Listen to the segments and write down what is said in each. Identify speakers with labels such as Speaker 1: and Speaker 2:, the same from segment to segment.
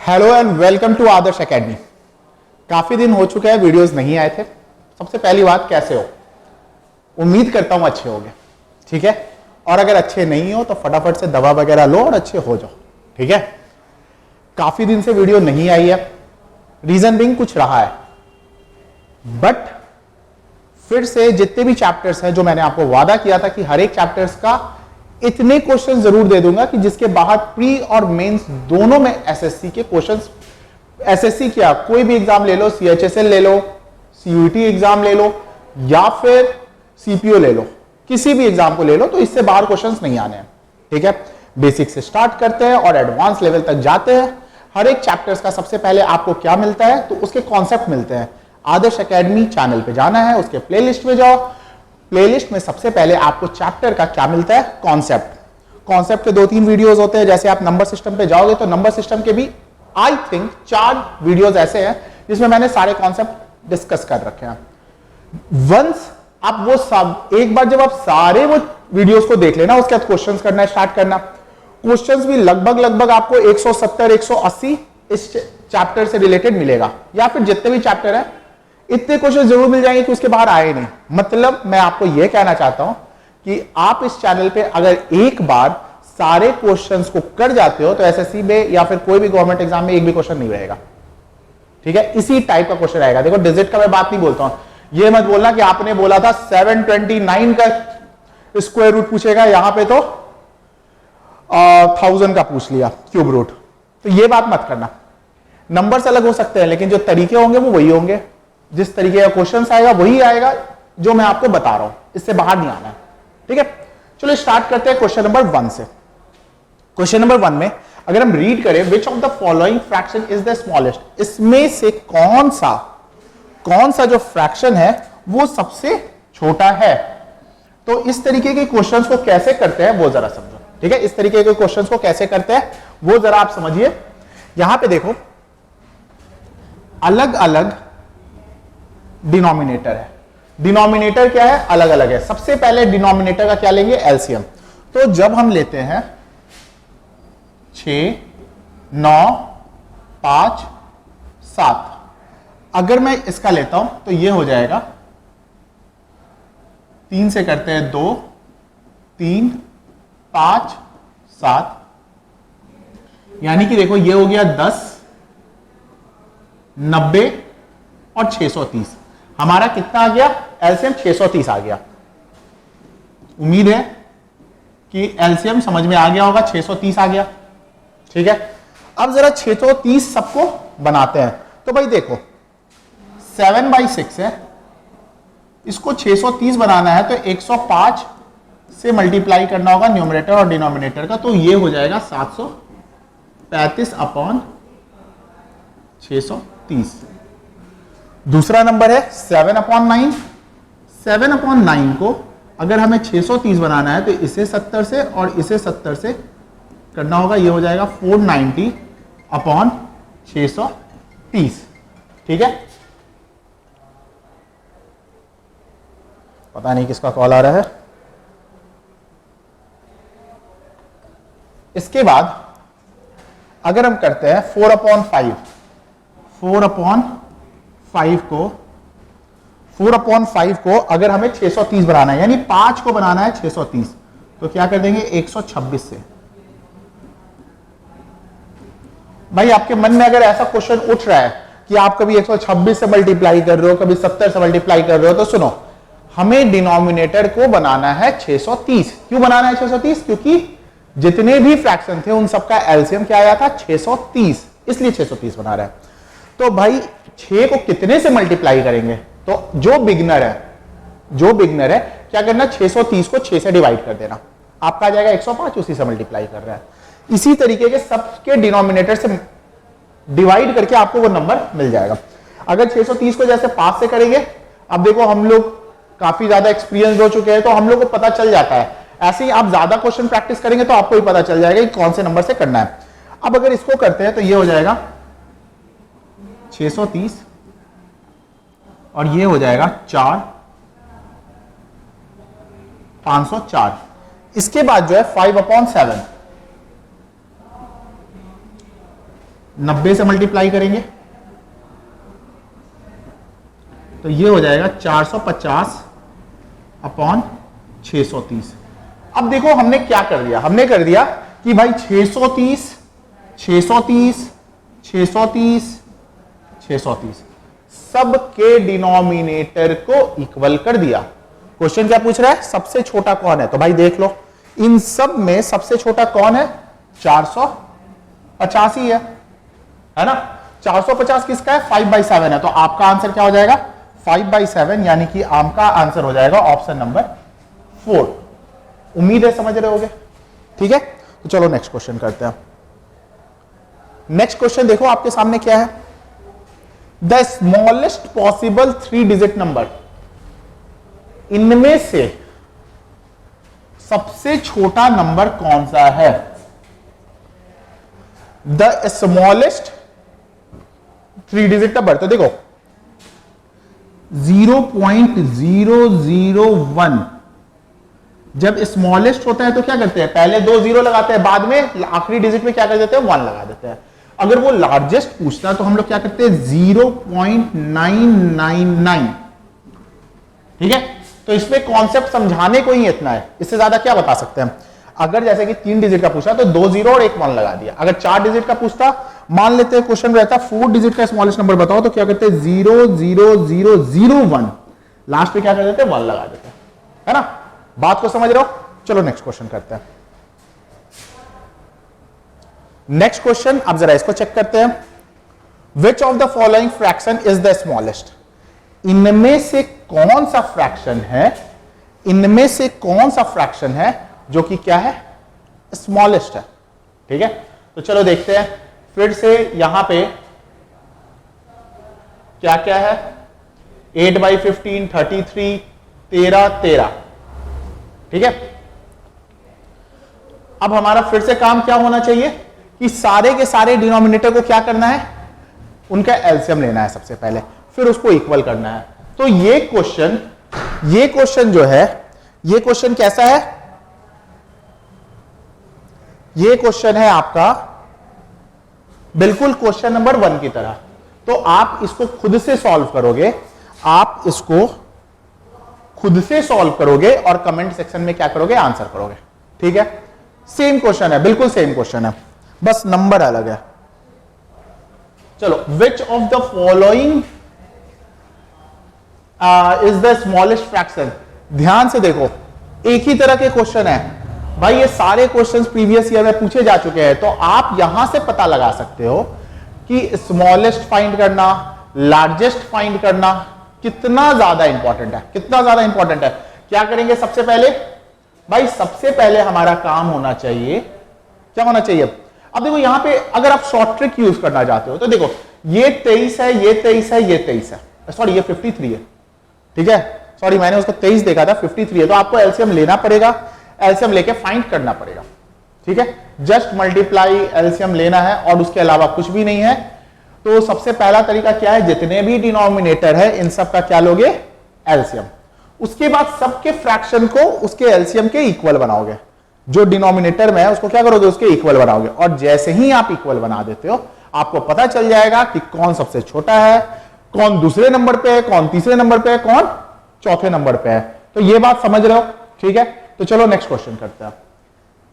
Speaker 1: Hello and welcome to Adarsh academy. काफी दिन हो चुके हैं, वीडियोस नहीं आए थे। सबसे पहली बात, कैसे हो? उम्मीद करता हूं अच्छे होगे, ठीक है। और अगर अच्छे नहीं हो तो फटाफट से दवा वगैरह लो और अच्छे हो जाओ, ठीक है। काफी दिन से वीडियो नहीं आई है, रीजन बिंग कुछ रहा है, बट फिर से जितने भी चैप्टर्स हैं, जो मैंने आपको वादा किया था कि हर एक चैप्टर्स का इतने क्वेश्चन जरूर दे दूंगा कि जिसके बाहर प्री और मेंस दोनों में एसएससी के क्वेश्चंस, एसएससी क्या कोई भी एग्जाम ले लो, सीएचएसएल ले लो, सीयूईटी एग्जाम ले लो या फिर सीपीओ ले लो, किसी भी एग्जाम को ले लो, तो इससे बाहर क्वेश्चंस नहीं आने हैं, ठीक है। बेसिक से स्टार्ट करते हैं और एडवांस लेवल तक जाते हैं। हर एक चैप्टर्स का सबसे पहले आपको क्या मिलता है, तो उसके कॉन्सेप्ट मिलते हैं। आदर्श एकेडमी चैनल पे जाना है, उसके प्लेलिस्ट में जाओ। प्लेलिस्ट में सबसे पहले आपको चैप्टर का क्या मिलता है, कॉन्सेप्ट। कॉन्सेप्ट के 2-3 वीडियोस होते हैं। जैसे आप नंबर सिस्टम पे जाओगे तो नंबर सिस्टम के भी आई थिंक 4 वीडियोस ऐसे हैं जिसमें मैंने सारे कॉन्सेप्ट डिस्कस कर रखे हैं। वंस आप वो सब एक बार जब आप सारे वो वीडियोस को देख लेना, उसके बाद क्वेश्चंस करना स्टार्ट करना। क्वेश्चंस भी लगभग आपको 170-180 इस चैप्टर से रिलेटेड मिलेगा, या फिर जितने भी चैप्टर है इतने क्वेश्चन जरूर मिल जाएंगे कि उसके बाहर आए नहीं। मतलब मैं आपको यह कहना चाहता हूं कि आप इस चैनल पे अगर एक बार सारे क्वेश्चंस को कर जाते हो तो एसएससी में या फिर कोई भी गवर्नमेंट एग्जाम में एक भी क्वेश्चन नहीं रहेगा, ठीक है। इसी टाइप का क्वेश्चन आएगा। देखो, डिजिट का मैं बात नहीं बोलता हूं। यह मत बोलना कि आपने बोला था 729 का स्क्वायर रूट पूछेगा, यहां पे तो 1000 का पूछ लिया क्यूब रूट। तो यह बात मत करना। नंबर्स अलग हो सकते हैं लेकिन जो तरीके होंगे वो वही होंगे। जिस तरीके का क्वेश्चन आएगा वही आएगा जो मैं आपको बता रहा हूं, इससे बाहर नहीं आना है, ठीक है। चलो स्टार्ट करते हैं क्वेश्चन नंबर 1 से। क्वेश्चन नंबर 1 में अगर हम रीड करें, which of the following fraction is the smallest, इसमें से कौन सा जो फ्रैक्शन है वो सबसे छोटा है। तो इस तरीके के क्वेश्चंस को कैसे करते हैं वो जरा समझो, ठीक है। इस तरीके के क्वेश्चंस को कैसे करते हैं वो जरा आप समझिए। यहां पे देखो, अलग अलग डिनोमिनेटर है। डिनोमिनेटर क्या है, अलग अलग है। सबसे पहले डिनोमिनेटर का क्या लेंगे, एलसीएम। तो जब हम लेते हैं 6, 9, 5, 7, अगर मैं इसका लेता हूं तो ये हो जाएगा 3 से करते हैं 2, 3, 5, 7, यानी कि देखो ये हो गया 10, 90 और 630। हमारा कितना आ गया, एलसीएम 630 आ गया। उम्मीद है कि एलसीएम समझ में आ गया होगा, 630 आ गया, ठीक है। अब जरा 630 सबको बनाते हैं। तो भाई देखो, 7/6 है, इसको 630 बनाना है तो 105 से मल्टीप्लाई करना होगा न्यूमरेटर और डिनोमिनेटर का। तो ये हो जाएगा 735/630। दूसरा नंबर है 7/9। 7/9 को अगर हमें 630 बनाना है तो इसे 70 से और इसे 70 से करना होगा। ये हो जाएगा 490/630, ठीक है। पता नहीं किसका कॉल आ रहा है। इसके बाद अगर हम करते हैं 4/5, 4/5 को अगर हमें 630 बनाना है, यानी 5 को बनाना है 630, तो क्या कर देंगे 126 से। भाई आपके मन में अगर ऐसा क्वेश्चन उठ रहा है कि आप कभी 126 से मल्टीप्लाई कर रहे हो, कभी 70 से मल्टीप्लाई कर रहे हो, तो सुनो, हमें डिनोमिनेटर को बनाना है 630। क्यों बनाना है 630? क्योंकि जितने भी फ्रैक्शन थे उन सबका एलसीएम क्या आया था, 630, इसलिए 630 बना रहा है। तो भाई 6 को कितने से मल्टीप्लाई करेंगे? तो जो बिगनर है क्या करना, 630 को 6 से डिवाइड कर देना, आपका आ जाएगा 105, उसी से मल्टीप्लाई कर रहा है। इसी तरीके के सबके डिनोमिनेटर से डिवाइड करके आपको वो नंबर मिल जाएगा। अगर 630 को जैसे 5 से करेंगे, अब देखो हम लोग काफी ज्यादा एक्सपीरियंस हो चुके हैं तो हम लोग को पता चल जाता है। ऐसे ही आप ज्यादा क्वेश्चन प्रैक्टिस करेंगे तो आपको ही पता चल जाएगा कि कौन से नंबर से करना है। अब अगर इसको करते हैं तो ये हो जाएगा 630 और ये हो जाएगा 4, 504। इसके बाद जो है 5/7, 90 से मल्टीप्लाई करेंगे तो ये हो जाएगा 450 अपॉन 630। अब देखो हमने क्या कर दिया, हमने कर दिया कि भाई 630 630 630 630 सबके डिनोमिनेटर को इक्वल कर दिया। क्वेश्चन क्या पूछ रहा है, सबसे छोटा कौन है, तो भाई देख लो इन सब में सबसे छोटा कौन है, 450 ही है ना। 450 किसका है, 5/7 है, तो आपका आंसर क्या हो जाएगा 5/7, यानी कि आपका आंसर हो जाएगा ऑप्शन नंबर 4। उम्मीद है समझ रहे होगे, ठीक है। तो चलो नेक्स्ट क्वेश्चन करते हैं। नेक्स्ट क्वेश्चन देखो आपके सामने क्या है, the smallest possible 3 digit number, इनमें से सबसे छोटा नंबर कौन सा है। द स्मॉलेस्ट 3 डिजिट नंबर, तो देखो 0.001 जब स्मॉलेस्ट होता है तो क्या करते हैं, पहले 2 0 लगाते हैं, बाद में आखिरी डिजिट में क्या कर देते हैं 1 लगा देते हैं। अगर वो लार्जेस्ट पूछता है तो हम लोग क्या करते हैं 0.999, ठीक है। तो इसमें कॉन्सेप्ट समझाने को ही इतना है, इससे ज्यादा क्या बता सकते हैं। अगर जैसे कि 3 डिजिट का पूछा तो 2 0 और 1 1 लगा दिया। अगर 4 डिजिट का पूछता, मान लेते हैं क्वेश्चन रहता 4 डिजिट का स्मॉलेस्ट नंबर बताओ, तो क्या करते हैं 00001, लास्ट पे क्या कर देते हैं 1 लगा देते हैं, है ना। बात को समझ रहे हो। चलो नेक्स्ट क्वेश्चन करते हैं। नेक्स्ट क्वेश्चन अब जरा इसको चेक करते हैं। Which of the following fraction is the smallest, इनमें से कौन सा फ्रैक्शन है, इनमें से कौन सा फ्रैक्शन है जो कि क्या है स्मॉलेस्ट है, ठीक है। तो चलो देखते हैं फिर से यहां पे क्या क्या है, 8/15 33 13 13, ठीक है। अब हमारा फिर से काम क्या होना चाहिए कि सारे के सारे डिनोमिनेटर को क्या करना है, उनका एलसीएम लेना है सबसे पहले, फिर उसको इक्वल करना है। तो ये क्वेश्चन जो है, ये क्वेश्चन कैसा है, ये क्वेश्चन है आपका बिल्कुल क्वेश्चन नंबर 1 की तरह। तो आप इसको खुद से सॉल्व करोगे, आप इसको खुद से सॉल्व करोगे और कमेंट सेक्शन में क्या करोगे, आंसर करोगे, ठीक है। सेम क्वेश्चन है, बिल्कुल सेम क्वेश्चन है, बस नंबर अलग है। चलो, which of the following is the smallest fraction. ध्यान से देखो, एक ही तरह के क्वेश्चन है भाई, ये सारे क्वेश्चंस प्रीवियस ईयर में पूछे जा चुके हैं। तो आप यहां से पता लगा सकते हो कि स्मॉलेस्ट फाइंड करना, लार्जेस्ट फाइंड करना कितना ज्यादा इंपॉर्टेंट है, कितना ज्यादा इंपॉर्टेंट है। क्या करेंगे सबसे पहले, भाई सबसे पहले हमारा काम होना चाहिए, क्या होना चाहिए। अब देखो यहां पे अगर आप शॉर्ट ट्रिक यूज करना चाहते हो तो देखो ये 23 है, ये 23 है, ये 23 है, सॉरी ये 53 है, ठीक है। सॉरी मैंने उसको 23 देखा था, 53 है। तो आपको एलसीएम लेना पड़ेगा, एलसीएम लेके फाइंड करना पड़ेगा, ठीक है। जस्ट मल्टीप्लाई एलसीएम लेना है और उसके अलावा कुछ भी नहीं है। तो सबसे पहला तरीका क्या है, जितने भी डिनोमिनेटर है इन सब का क्या लोगे, एलसीएम। उसके बाद सबके फ्रैक्शन को उसके एलसीएम के इक्वल बनाओगे, जो डिनोमिनेटर में है उसको क्या करोगे, उसके इक्वल बनाओगे। और जैसे ही आप इक्वल बना देते हो आपको पता चल जाएगा कि कौन सबसे छोटा है, कौन दूसरे नंबर पे है, कौन तीसरे नंबर पे है, कौन चौथे नंबर पे है। तो ये बात समझ रहे हो, ठीक है। तो चलो नेक्स्ट क्वेश्चन करते हैं।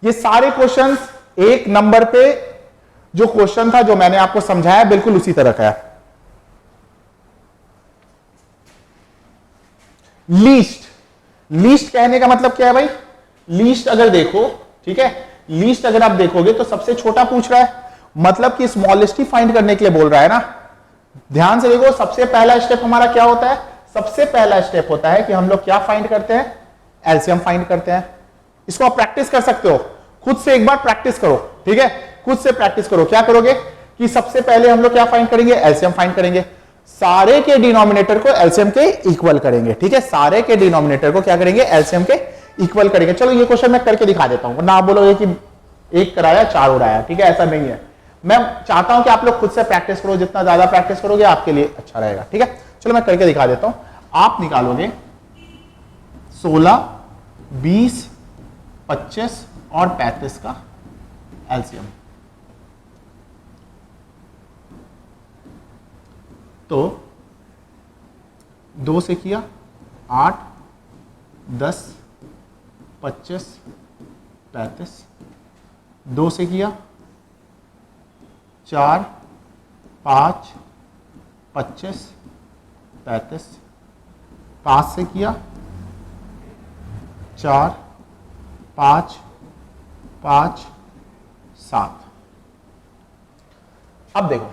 Speaker 1: ये सारे क्वेश्चंस एक नंबर पे जो क्वेश्चन था जो मैंने आपको समझाया बिल्कुल उसी तरह का है। लीस्ट कहने का मतलब क्या है भाई, लीस्ट अगर देखो, ठीक है, लीस्ट अगर आप देखोगे तो सबसे छोटा पूछ रहा है, मतलब कि स्मॉलेस्ट ही फाइंड करने के लिए बोल रहा है ना। ध्यान से देखो, सबसे पहला स्टेप हमारा क्या होता है, सबसे पहला स्टेप होता है कि हम लोग क्या फाइंड करते हैं, एलसीएम फाइंड करते हैं। इसको आप प्रैक्टिस कर सकते हो, खुद से एक बार प्रैक्टिस करो, ठीक है, खुद से प्रैक्टिस करो। क्या करोगे कि सबसे पहले हम लोग क्या फाइंड करेंगे, एलसीएम फाइंड करेंगे, सारे के डिनोमिनेटर को एलसीएम के इक्वल करेंगे, ठीक है, सारे के डिनोमिनेटर को क्या करेंगे, एलसीएम के इक्वल करेंगे। चलो ये क्वेश्चन मैं करके दिखा देता हूं, ना बोलोगे कि एक कराया 4 उड़ाया, ठीक है, ऐसा नहीं है। मैं चाहता हूं कि आप लोग खुद से प्रैक्टिस करो, जितना ज्यादा प्रैक्टिस करोगे आपके लिए अच्छा रहेगा, ठीक है। चलो मैं करके दिखा देता हूं। आप निकालोगे 16, 20, 25 और 35 का एलसीएम। तो 2 से किया 8, 10, 25, 35, 2 से किया 4, 5, 25, 35, 5 से किया 4, 5, 5, 7। अब देखो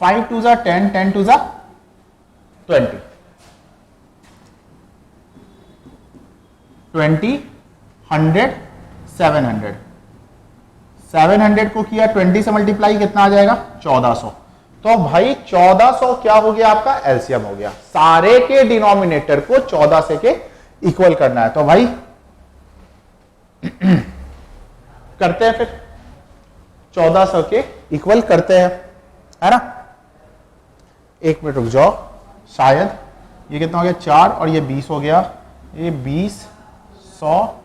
Speaker 1: 5 2 जा 10, 10 2 जा 20, 20, 100, 700, 700 को किया 20 से मल्टीप्लाई, कितना आ जाएगा 1400। तो भाई 1400 क्या हो गया आपका एलसीएम हो गया। सारे के डिनोमिनेटर को 14 से के इक्वल करना है। तो भाई करते हैं, फिर 1400 के इक्वल करते हैं, है ना। 1 मिनट रुक जाओ, शायद ये कितना हो गया 4 और ये 20 हो गया, ये 20, 100।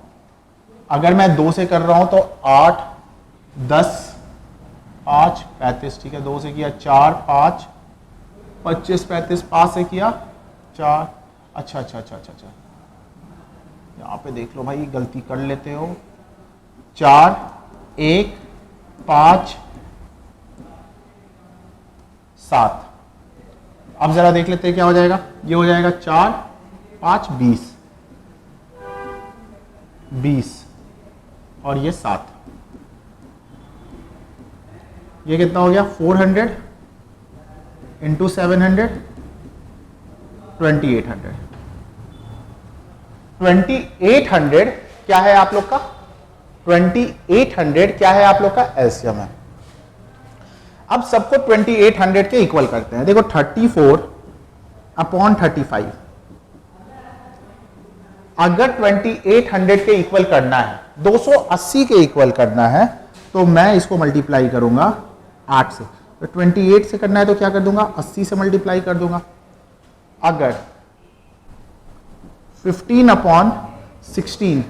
Speaker 1: अगर मैं 2 से कर रहा हूं तो 8, 10, 5, 35, ठीक है। 2 से किया 4, 5, 25, 35, 5 से किया 4। अच्छा, यहाँ पे देख लो भाई, गलती कर लेते हो। 4, 1, 5, 7। अब जरा देख लेते हैं क्या हो जाएगा। ये हो जाएगा 4, 5, 20, 20 और ये 7। ये कितना हो गया 400 इंटू 700, 2800। 2800 क्या है आप लोग का, 2800 क्या है आप लोग का एलसीएम है। अब सबको 2800 के इक्वल करते हैं। देखो 34/35, अगर 2800 के इक्वल करना है, 280 के इक्वल करना है, तो मैं इसको मल्टीप्लाई करूंगा 8 से। तो 28 से करना है तो क्या कर दूंगा 80 से मल्टीप्लाई कर दूंगा। अगर 15/16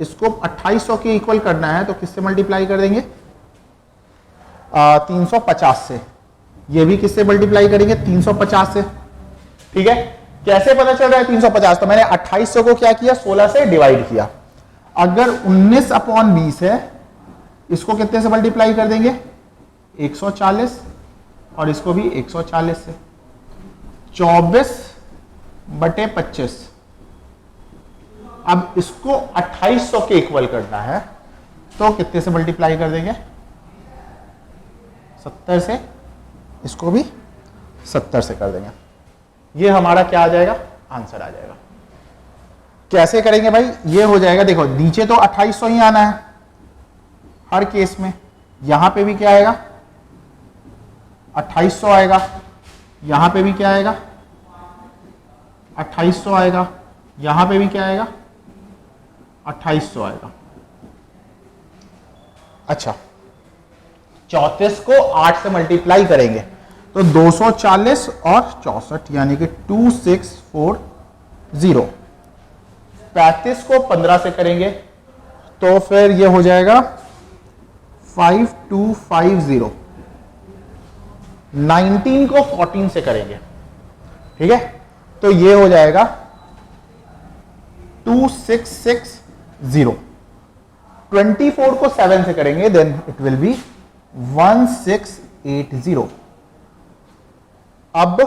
Speaker 1: इसको 2800 के इक्वल करना है तो किससे मल्टीप्लाई कर देंगे 350 से। ये भी किससे मल्टीप्लाई करेंगे 350 से, ठीक है। कैसे पता चल रहा है 350, तो मैंने 2800 को क्या किया 16 से डिवाइड किया। अगर 19/20 है, इसको कितने से मल्टीप्लाई कर देंगे 140 और इसको भी 140 से। 24/25। अब इसको 2800 के इक्वल करना है तो कितने से मल्टीप्लाई कर देंगे 70 से, इसको भी 70 से कर देंगे। ये हमारा क्या आ जाएगा आंसर आ जाएगा। कैसे करेंगे भाई, ये हो जाएगा, देखो नीचे तो 2800 ही आना है हर केस में। यहां पे भी क्या आएगा 2800 आएगा, यहां पे भी क्या आएगा 2800 आएगा, यहां पे भी क्या आएगा 2800 आएगा। अच्छा 34 को 8 से मल्टीप्लाई करेंगे तो 240 और 64 यानी कि 2640। 35 को 15 से करेंगे तो फिर ये हो जाएगा 5250। 19 को 14 से करेंगे, ठीक है, तो ये हो जाएगा 2660। 24 को 7 से करेंगे देन इट विल बी 1680। अब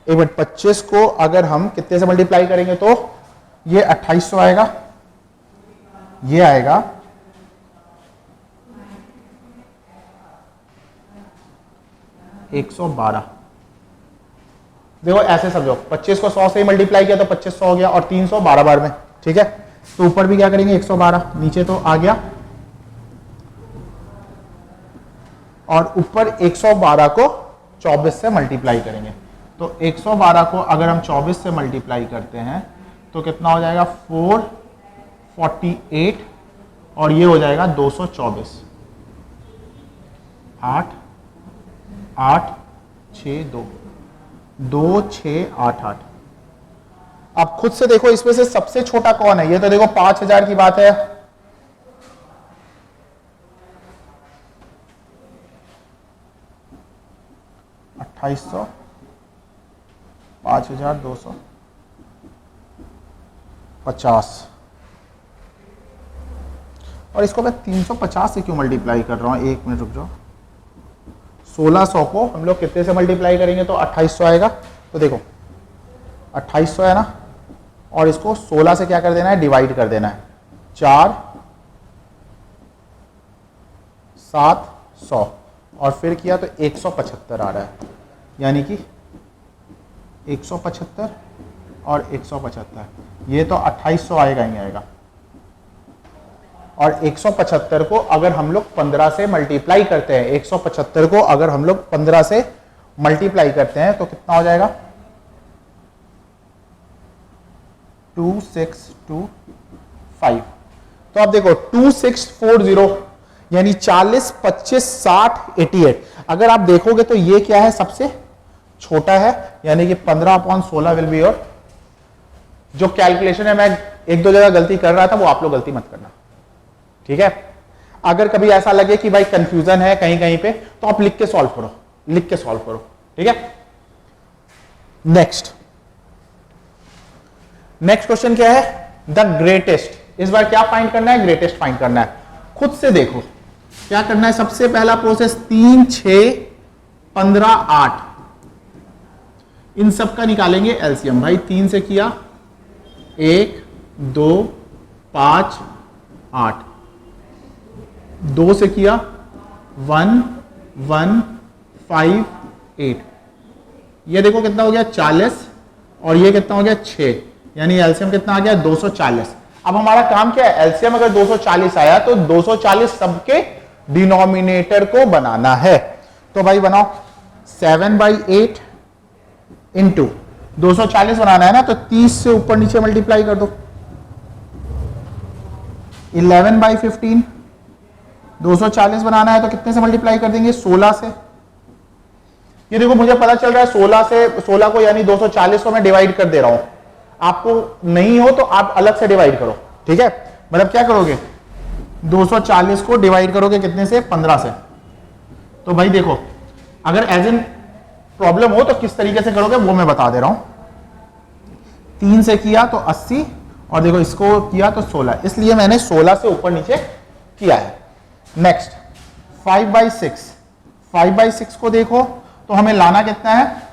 Speaker 1: एक मिनट 25 को अगर हम कितने से मल्टीप्लाई करेंगे तो ये 2800 आएगा, ये आएगा 112। देखो ऐसे समझो 25 को 100 से ही मल्टीप्लाई किया तो 2500 हो गया और 300 12 बार में, ठीक है। तो ऊपर भी क्या करेंगे 112, नीचे तो आ गया और ऊपर 112 को 24 से मल्टीप्लाई करेंगे। तो 112 को अगर हम 24 से मल्टीप्लाई करते हैं तो कितना हो जाएगा 448 और ये हो जाएगा 224। 8 8 6 2 2 6 8 8। अब खुद से देखो इसमें से सबसे छोटा कौन है। ये तो देखो 5000 की बात है, 2800, 5250, और इसको मैं 350 से क्यों मल्टीप्लाई कर रहा हूँ, एक मिनट रुक जाओ। 1600 को हम लोग कितने से मल्टीप्लाई करेंगे तो 2800 आएगा। तो देखो 2800 है ना, और इसको 16 से क्या कर देना है, डिवाइड कर देना है। 4 7 100 और फिर किया तो 175 आ रहा है, यानी कि 175 और 175, ये तो 2800 आएगा ही आएगा। और 175 को अगर हम लोग 15 से मल्टीप्लाई करते हैं, 175 को अगर हम लोग 15 से मल्टीप्लाई करते हैं तो कितना हो जाएगा, 2625। तो आप देखो 2640 यानी 40 25 60 88। अगर आप देखोगे तो ये क्या है, सबसे छोटा है, यानी कि 15/16 विल बी योर। जो कैलकुलेशन है, मैं एक दो जगह गलती कर रहा था, वो आप लोग गलती मत करना, ठीक है। अगर कभी ऐसा लगे कि भाई कंफ्यूजन है कहीं कहीं पे, तो आप लिख के सॉल्व करो, लिख के सॉल्व करो, ठीक है। नेक्स्ट क्वेश्चन क्या है, द ग्रेटेस्ट। इस बार क्या फाइंड करना है, ग्रेटेस्ट फाइंड करना है। खुद से देखो क्या करना है। सबसे पहला प्रोसेस 3 6 15 8, इन सब का निकालेंगे एलसीएम। भाई 3 से किया 1 2 5 8, 2 से किया 1 1 5 8, ये देखो कितना हो गया 40, और ये कितना हो गया 6, यानी एलसीएम कितना आ गया 240। अब हमारा काम क्या है, एलसीएम अगर 240 आया तो 240 सबके डिनोमिनेटर को बनाना है। तो भाई बनाओ 7/8 इंटू 240 बनाना है ना, तो 30 से ऊपर नीचे मल्टीप्लाई कर दो। 11/15, 240 बनाना है तो कितने से मल्टीप्लाई कर देंगे, 16 से। ये देखो मुझे पता चल रहा है 16 को यानी 240 को मैं डिवाइड कर दे रहा हूं। आपको नहीं हो तो आप अलग से डिवाइड करो, ठीक है। मतलब क्या करोगे, 240 को डिवाइड करोगे कितने से, 15 से। तो भाई देखो अगर एज इन प्रॉब्लम हो तो किस तरीके से करोगे वो मैं बता दे रहा हूं। 3 से किया तो 80, और देखो इसको किया तो 16, इसलिए मैंने 16 से ऊपर नीचे किया है। नेक्स्ट 5/6, 5/6 को देखो तो हमें लाना कितना है,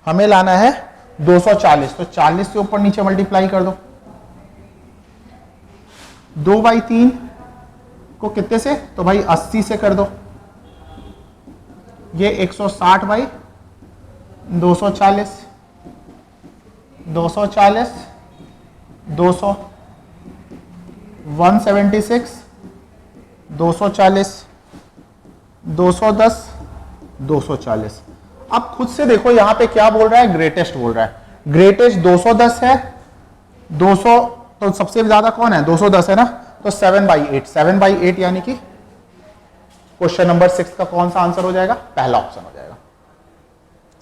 Speaker 1: हमें लाना है 240, तो 40 से ऊपर नीचे मल्टीप्लाई कर दो। 2/3 को कितने से, तो भाई 80 से कर दो। ये 160/240, 240 200, 176 240, 210 240। अब खुद से देखो यहां पे क्या बोल रहा है, ग्रेटेस्ट बोल रहा है। ग्रेटेस्ट 210 है, 200 तो सबसे ज्यादा कौन है, 210 है ना, तो 7/8, 7/8 यानी कि क्वेश्चन नंबर 6 का कौन सा आंसर हो जाएगा, पहला ऑप्शन हो जाएगा।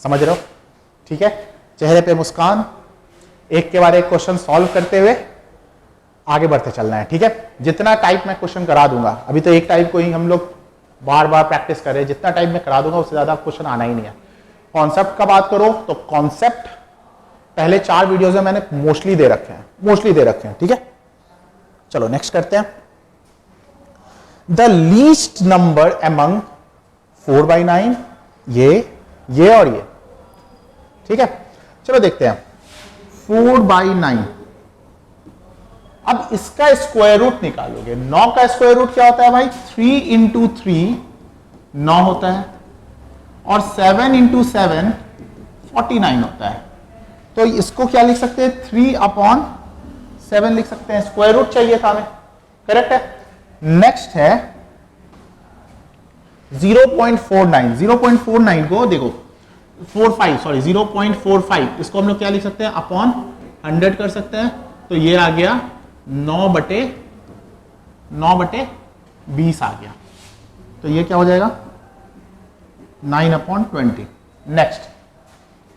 Speaker 1: समझ रहे हो, ठीक है। चेहरे पे मुस्कान, एक के बाद एक क्वेश्चन सॉल्व करते हुए आगे बढ़ते चलना है, ठीक है। जितना टाइप मैं क्वेश्चन करा दूंगा, अभी तो एक टाइप को ही हम लोग बार बार प्रैक्टिस कर रहे हैं, जितना टाइप मैं करा दूंगा उससे ज्यादा क्वेश्चन आना ही नहीं है। कॉन्सेप्ट का बात करो तो कॉन्सेप्ट पहले 4 वीडियोस में मैंने मोस्टली दे रखे हैं, ठीक है। चलो नेक्स्ट करते हैं। द लीस्ट नंबर अमंग 4/9, ये और ये, ठीक है। चलो देखते हैं 4/9। अब इसका स्क्वायर रूट निकालोगे। 9 का स्क्वायर रूट क्या होता है भाई, 3 × 3 9 होता है, और 7 × 7 49 होता है। तो इसको क्या लिख सकते हैं, 3/7 लिख सकते हैं। स्क्वायर रूट चाहिए था हमें, करेक्ट है। नेक्स्ट है 0.49, 0.49 को देखो 0.45, इसको हम लोग क्या लिख सकते हैं, अपॉन 100 कर सकते हैं। तो ये आ गया 9/20 आ गया। तो ये क्या हो जाएगा, 9/20। नेक्स्ट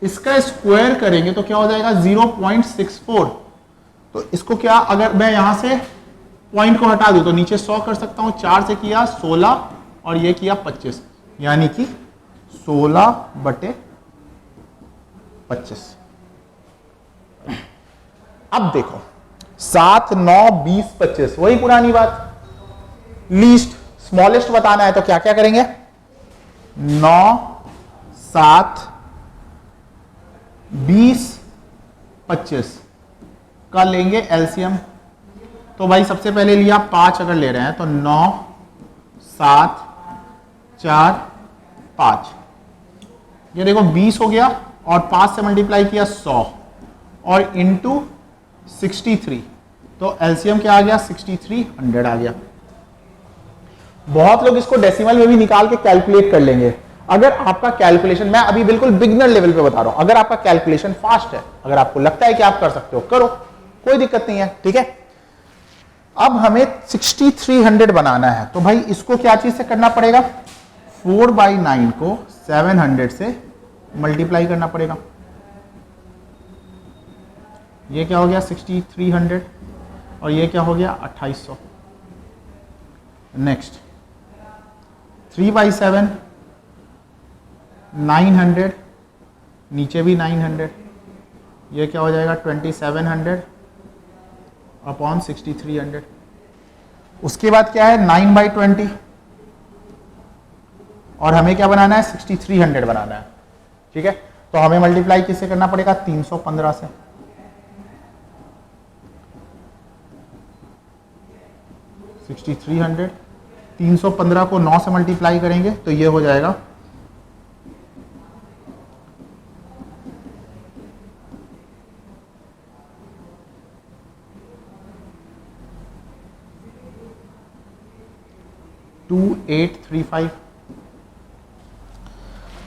Speaker 1: इसका स्क्वायर करेंगे तो क्या हो जाएगा, 0.64। तो इसको क्या, अगर मैं यहां से पॉइंट को हटा दूं तो नीचे 100 कर सकता हूं। 4 से किया 16 और ये किया 25, यानी कि 16/100 25। अब देखो 7, 9, 20, 25, वही पुरानी बात, लीस्ट स्मॉलेस्ट बताना है तो क्या क्या करेंगे, 9, 7, 20, 25 का लेंगे एलसीएम। तो भाई सबसे पहले लिया 5 अगर ले रहे हैं तो 9, 7, 4, 5, ये देखो 20 हो गया और 5 से मल्टीप्लाई किया 100 और इंटू 63, तो एलसीएम क्या आ गया, 6300 आ गया। बहुत लोग इसको डेसिमल में भी निकाल के कैलकुलेट कर लेंगे। अगर आपका कैलकुलेशन, मैं अभी बिल्कुल बिगिनर लेवल पे बता रहा हूं, अगर आपका कैलकुलेशन फास्ट है, अगर आपको लगता है कि आप कर सकते हो, करो, कोई दिक्कत नहीं है, ठीक है। अब हमें 6300 बनाना है तो भाई इसको क्या चीज से करना पड़ेगा, 4/9 को 700 से मल्टीप्लाई करना पड़ेगा। ये क्या हो गया 6300 और ये क्या हो गया 2800। नेक्स्ट 3/7 900, नीचे भी 900, ये क्या हो जाएगा 2700 अपॉन 6300। उसके बाद क्या है 9/20 और हमें क्या बनाना है 6300 बनाना है, ठीक है। तो हमें मल्टीप्लाई किससे करना पड़ेगा 315 से। सिक्सटी 315 को 9 से मल्टीप्लाई करेंगे तो ये हो जाएगा 2835।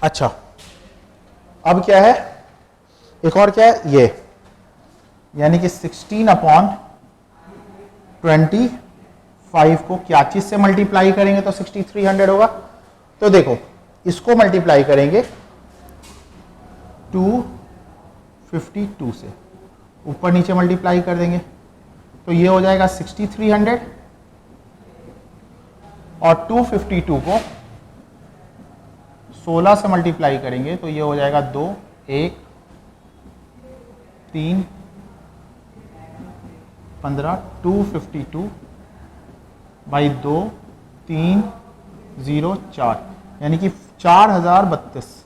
Speaker 1: अच्छा अब क्या है, एक और क्या है, ये यानी कि 16/25 को क्या चीज से मल्टीप्लाई करेंगे तो 6300 होगा। तो देखो इसको मल्टीप्लाई करेंगे 252 से, ऊपर नीचे मल्टीप्लाई कर देंगे तो ये हो जाएगा 6300 और 252 को 16 से मल्टीप्लाई करेंगे तो ये हो जाएगा 2, 1, 3, 15, 252 बाई 2, 3, 0, 4 यानी कि 4032।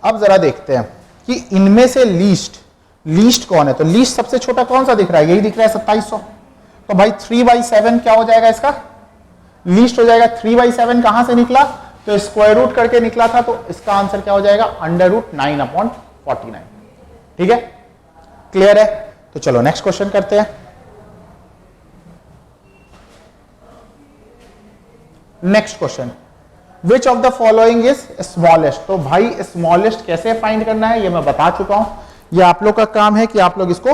Speaker 1: अब जरा देखते हैं कि इनमें से लीस्ट कौन है। तो लीस्ट सबसे छोटा कौन सा दिख रहा है, यही दिख रहा है 2700। तो भाई 3/7 क्या हो जाएगा, इसका लीस्ट हो जाएगा। 3/7 कहां से निकला, तो स्क्वायर रूट करके निकला था, तो इसका आंसर क्या हो जाएगा √9/49। ठीक है, क्लियर है। तो चलो नेक्स्ट क्वेश्चन करते हैं। Next question, which of the following is smallest. तो भाई स्मॉलेस्ट कैसे फाइंड करना है ये मैं बता चुका हूं, ये आप लोग का काम है कि आप लोग इसको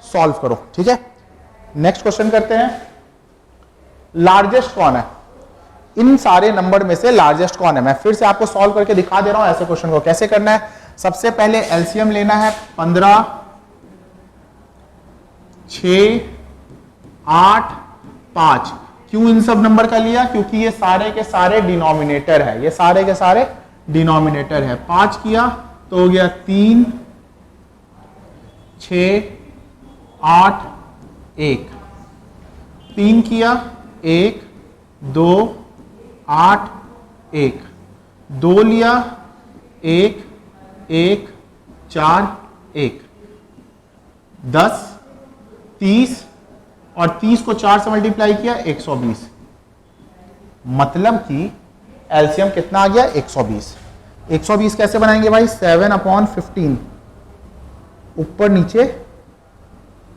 Speaker 1: सॉल्व करो। ठीक है, नेक्स्ट क्वेश्चन करते हैं। लार्जेस्ट कौन है, इन सारे नंबर में से लार्जेस्ट कौन है। मैं फिर से आपको सॉल्व करके दिखा दे रहा हूं ऐसे क्वेश्चन को कैसे करना है। सबसे पहले एलसीएम लेना है 15, 6, 8, 5। क्यों इन सब नंबर का लिया, क्योंकि ये सारे के सारे डिनोमिनेटर है, ये सारे के सारे डिनोमिनेटर है। 5 किया तो हो गया 3, 6, 8, 1। 3 किया 1, 2, 8, 1। 2 लिया 1, 1, 4, 1। 10, 30 और 30 को 4 से मल्टीप्लाई किया 120। मतलब कि एलसीएम कितना आ गया 120। 120 कैसे बनाएंगे भाई, 7/15 ऊपर नीचे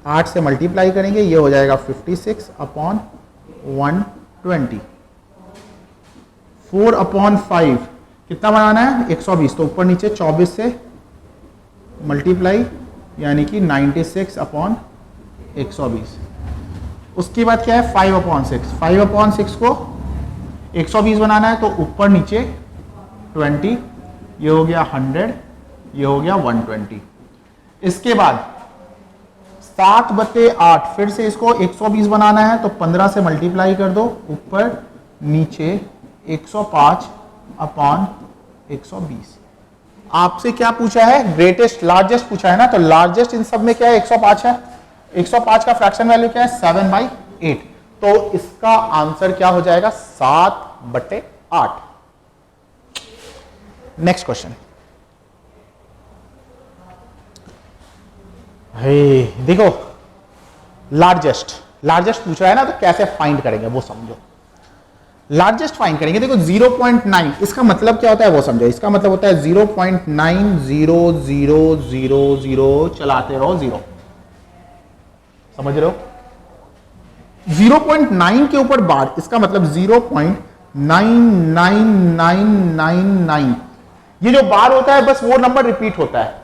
Speaker 1: 8 से मल्टीप्लाई करेंगे, ये हो जाएगा 56/120। 4/5 कितना बनाना है 120, तो ऊपर नीचे 24 से मल्टीप्लाई यानी कि 96/120। उसके बाद क्या है 5/6। 5/6 को 120 बनाना है तो ऊपर नीचे 20, ये हो गया 100, ये हो गया 120। इसके बाद 7/8 फिर से इसको 120 बनाना है तो 15 से मल्टीप्लाई कर दो, ऊपर नीचे 105/120। आपसे क्या पूछा है, ग्रेटेस्ट लार्जेस्ट पूछा है ना, तो लार्जेस्ट इन सब में क्या है, 105 है। 105 का फ्रैक्शन वैल्यू क्या है, 7/8। तो इसका आंसर क्या हो जाएगा, 7/8। नेक्स्ट क्वेश्चन, देखो लार्जेस्ट पूछ रहा है ना, तो कैसे फाइंड करेंगे वो समझो। लार्जेस्ट फाइंड करेंगे, देखो 0.9 इसका मतलब क्या होता है वो समझो। इसका मतलब होता है 0.900000 चलाते रहो 0, समझ रहे हो। 0.9 के ऊपर बार, इसका मतलब 0.99999। ये जो बार होता है बस वो नंबर रिपीट होता है।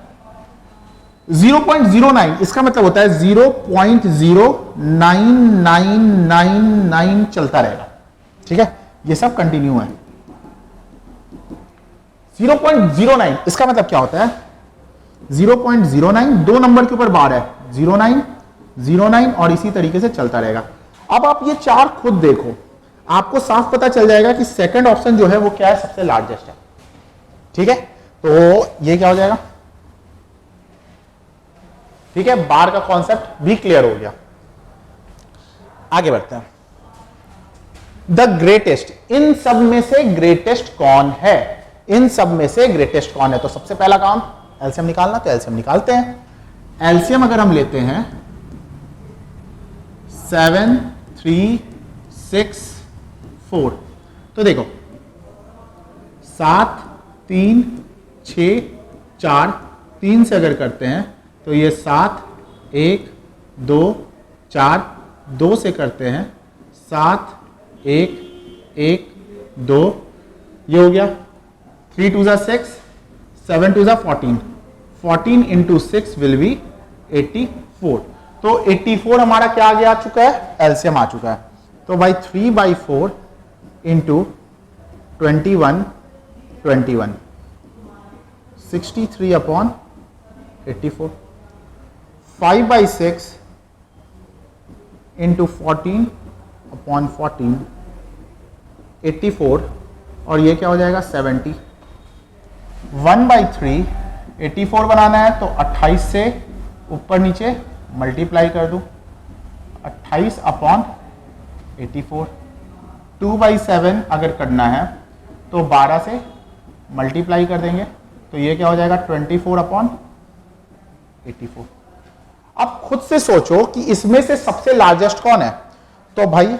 Speaker 1: 0.09 इसका मतलब होता है 0.09999 चलता रहेगा, ठीक है। ये सब कंटिन्यू है। 0.09 इसका मतलब क्या होता है, 0.09 दो नंबर के ऊपर बार है, 09 09 और इसी तरीके से चलता रहेगा। अब आप ये चार खुद देखो, आपको साफ पता चल जाएगा कि सेकंड ऑप्शन जो है वो क्या है, सबसे लार्जेस्ट है, ठीक है। तो ये क्या हो जाएगा, ठीक है। बार का कॉन्सेप्ट भी क्लियर हो गया। आगे बढ़ते हैं। द ग्रेटेस्ट, इन सब में से ग्रेटेस्ट कौन है, इन सब में से ग्रेटेस्ट कौन है। तो सबसे पहला काम एलसीएम निकालना, तो एलसीएम निकालते हैं। एलसीएम अगर हम लेते हैं 7 3 6 4, तो देखो 7 3 6 4, 3 से अगर करते हैं तो ये 7 1 2 4, 2 से करते हैं 7 1 1 2, ये हो गया। 3 2 6, 7 2 14, 14 इंटू 6 विल बी 84। तो 84 हमारा क्या आ चुका है, एलसीएम आ चुका है। तो भाई 3/4 इंटू 21 21, 63/84। 5/6 इंटू 14/14, 84, और ये क्या हो जाएगा 70। 1/3, 84 बनाना है तो 28 से ऊपर नीचे मल्टीप्लाई कर दूं, 28/84। 2/7 अगर करना है तो 12 से मल्टीप्लाई कर देंगे, तो ये क्या हो जाएगा 24/84। अब खुद से सोचो कि इसमें से सबसे लार्जेस्ट कौन है। तो भाई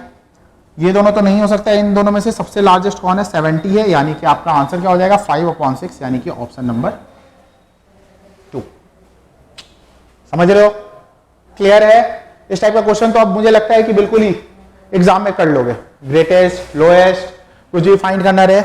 Speaker 1: ये दोनों तो नहीं हो सकता, इन दोनों में से सबसे लार्जेस्ट कौन है, 70 है, यानी कि आपका आंसर क्या हो जाएगा 5/6, यानी कि ऑप्शन नंबर 2। समझ रहे हो, क्लियर है। इस टाइप का क्वेश्चन तो अब मुझे लगता है कि बिल्कुल ही एग्जाम में कर लोगे। ग्रेटेस्ट लोएस्ट कुछ भी फाइंड करना रहे